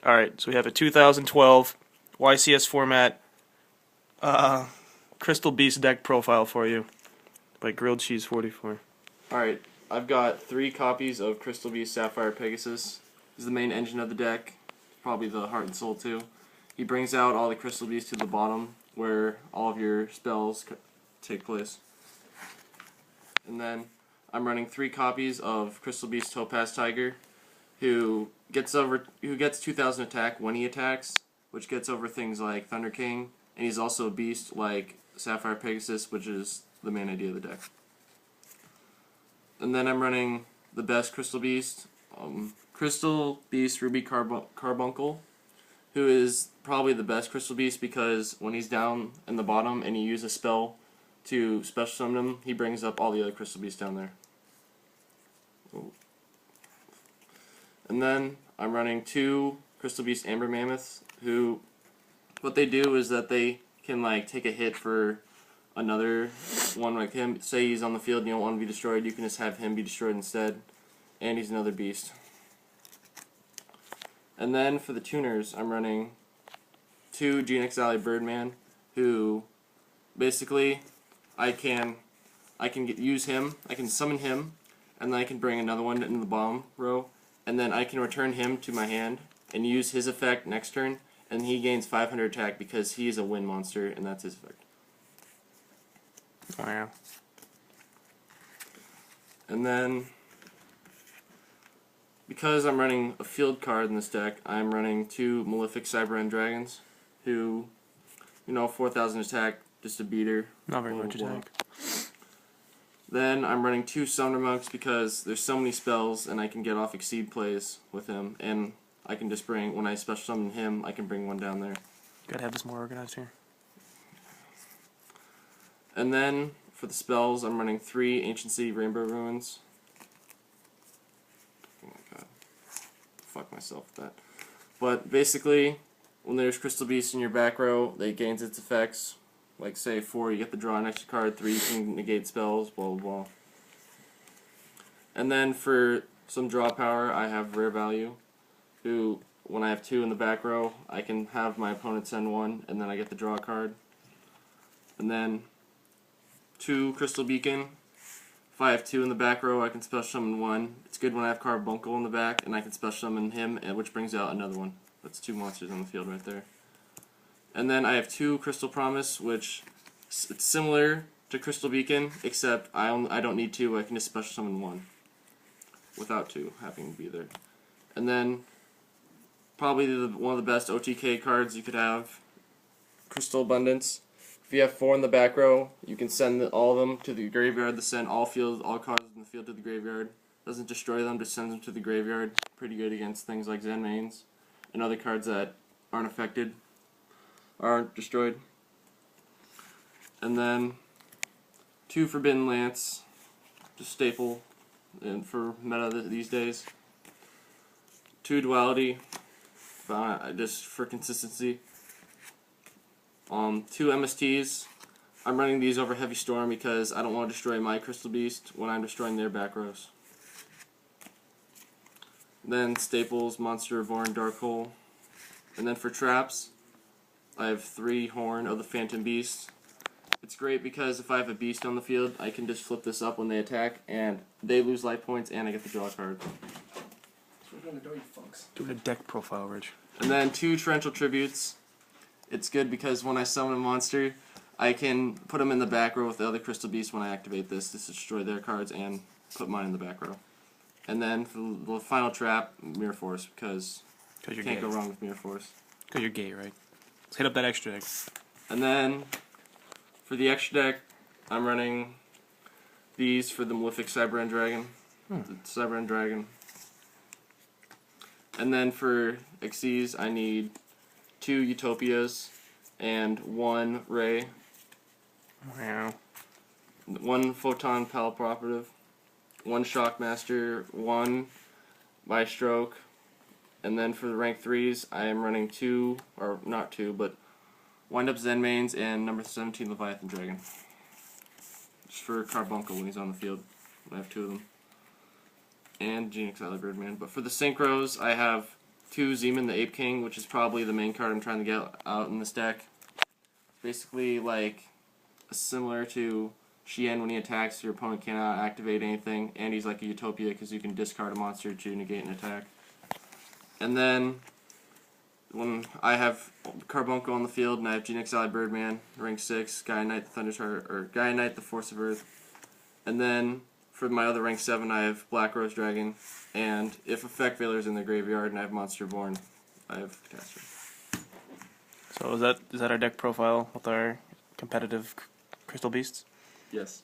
Alright, so we have a 2012 YCS format Crystal Beast deck profile for you by Grilled Cheese 44. Alright, I've got 3 copies of Crystal Beast Sapphire Pegasus. He's the main engine of the deck, probably the heart and soul too. He brings out all the Crystal Beasts to the bottom where all of your spells take place. And then I'm running 3 copies of Crystal Beast Topaz Tiger, who gets 2,000 attack when he attacks, which gets over things like Thunder King, and he's also a beast like Sapphire Pegasus, which is the main idea of the deck. And then I'm running the best Crystal Beast, Crystal Beast Ruby Carbuncle, who is probably the best Crystal Beast because when he's down in the bottom and you use a spell to special summon him, he brings up all the other Crystal Beasts down there. Oh. And then I'm running 2 Crystal Beast Amber Mammoths, who, what they do is that they can like take a hit for another one like him. Say he's on the field and you don't want him to be destroyed, you can just have him be destroyed instead, and he's another beast. And then for the tuners, I'm running 2 GeneX Alley Birdman, who basically I can use him, I can summon him, and then I can bring another one in the bottom row, and then I can return him to my hand and use his effect next turn, and he gains 500 attack because he is a wind monster, and that's his effect. Oh yeah. And then, because I'm running a field card in this deck, I'm running 2 Malefic Cyber End Dragons, who, 4,000 attack, just a beater. Not very much attack. Then I'm running 2 Summoner Monks because there's so many spells and I can get off Exceed plays with him, and I can just bring, when I special summon him, I can bring one down there. Gotta have this more organized here. And then, for the spells, I'm running 3 Ancient City Rainbow Ruins. Oh my god. Fuck myself with that. But basically, when there's Crystal Beast in your back row, they gains its effects. Like say 4, you get to draw an extra card, 3, you can negate spells, blah blah blah. And then for some draw power, I have Rare Value, who, when I have 2 in the back row, I can have my opponent send 1, and then I get to draw a card. And then 2 Crystal Beacon. If I have 2 in the back row, I can special summon 1. It's good when I have Carbuncle in the back, and I can special summon him, which brings out another one. That's 2 monsters on the field right there. And then I have 2 Crystal Promise, which it's similar to Crystal Beacon, except I don't need 2. I can just special summon 1 without 2 having to be there. And then probably one of the best OTK cards you could have, Crystal Abundance. If you have 4 in the back row, you can send all of them to the graveyard. To send all cards in the field to the graveyard. Doesn't destroy them, just sends them to the graveyard. Pretty good against things like Zen Mains and other cards that aren't affected, aren't destroyed. And then 2 Forbidden Lance, just staple and for meta these days. 2 Duality, just for consistency. 2 MSTs. I'm running these over Heavy Storm because I don't want to destroy my Crystal Beast when I'm destroying their back rows. Then Staples, Monster Reborn, Dark Hole. And then for traps, I have 3 Horn of the Phantom Beast. It's great because if I have a beast on the field, I can just flip this up when they attack, and they lose life points, and I get to draw a card. Doing a deck profile, Rich. And then 2 Torrential Tributes. It's good because when I summon a monster, I can put them in the back row with the other Crystal Beasts when I activate this to destroy their cards and put mine in the back row. And then for the final trap, Mirror Force, because you can't go wrong with Mirror Force. Because you're gay, right? Let's hit up that extra deck. And then for the extra deck, I'm running these for the Malefic Cyber End Dragon. The Cyber End Dragon. And then for Xyz, I need 2 Utopias and 1 Ray. Wow. 1 Photon Palapropative, 1 Shockmaster, 1 By-Stroke, and then for the rank 3s, I am running 2, or not 2, but Wind Up Zen Mains and number 17 Leviathan Dragon. Just for Carbuncle when he's on the field. I have 2 of them. And GeneX Alley Birdman. But for the Synchros, I have 2 Zeman the Ape King, which is probably the main card I'm trying to get out in this deck. Basically, like, similar to Shien. When he attacks, your opponent cannot activate anything, and he's like a Utopia because you can discard a monster to negate an attack. And then, when I have Carbuncle on the field, and I have Gene Exile Birdman, rank 6, Gaia Knight the Thunder or Gaia Knight the Force of Earth. And then, for my other rank 7, I have Black Rose Dragon, and if Effect Veiler's in the graveyard and I have Monster Born, I have Catastrophe. So is that our deck profile with our competitive Crystal Beasts? Yes.